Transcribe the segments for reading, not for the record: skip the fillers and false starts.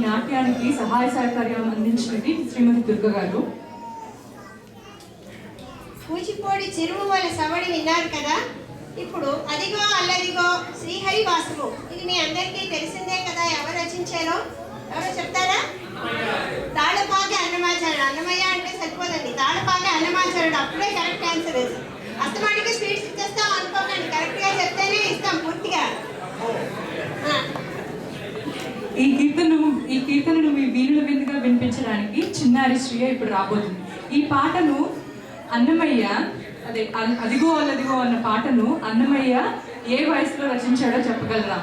నాట్యానికి సహాయ సహకార్యం అందించినది శ్రీమతి దుర్గ గారు. కూచిపూడి చిరువు వాళ్ళ సవడి విన్నారు కదా. ఇప్పుడు అదిగో అల్లదిగో శ్రీహరి వాసము, ఇది మీ అందరికీ తెలిసిందే కదా. ఎవరు రచించారో ఎవరో చెప్తారా? తాళపాక అన్నమాచారుడు. అన్నమయ్య అంటే సరిపోదండి, తాళపాక అన్నమాచారుడు. అప్పుడే కరెక్ట్ ఆన్సర్. అస్తమాటికి స్పీడ్స్ ఇచ్చేస్తాం అనుకోకండి, కరెక్ట్గా చెప్తేనే ఇస్తాం పూర్తిగా. ఈ కీర్తనను మీ వీణుల విందుగా వినిపించడానికి చిన్నారి శ్రీయ ఇప్పుడు రాబోతుంది. ఈ పాటను అన్నమయ్య, అదిగో అల్లదిగో అన్న పాటను అన్నమయ్య ఏ వయసులో రచించాడో చెప్పగలరా?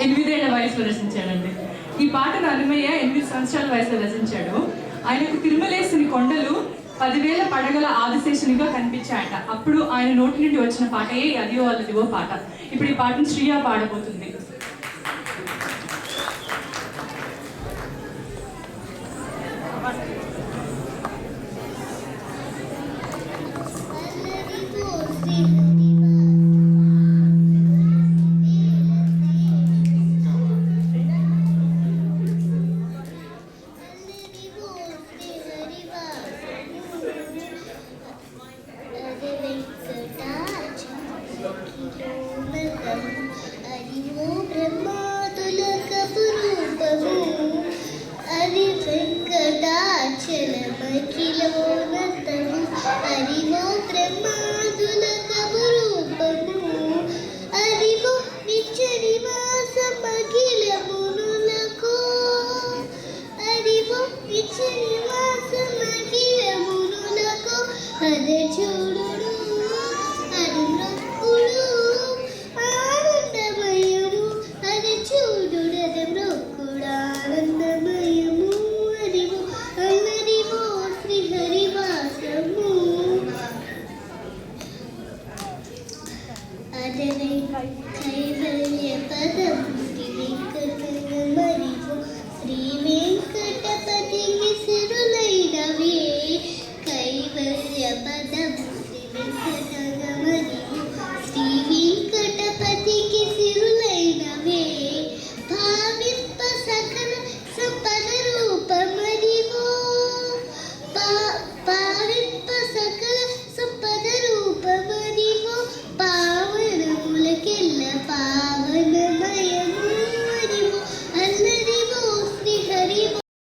8 ఏళ్ల వయసులో రచించాడండి. ఈ పాటను అన్నమయ్య 8 సంవత్సరాల వయసులో రచించాడు. ఆయనకు తిరుమలేసుని కొండలు 10,000 పడగల ఆదిశేషునిగా కనిపించాయట. అప్పుడు ఆయన నోటి నుండి వచ్చిన పాటయే అదిగో అల్లదిగో పాట. ఇప్పుడు ఈ పాటను శ్రీయ పాడబోతుంది. అదే చూడు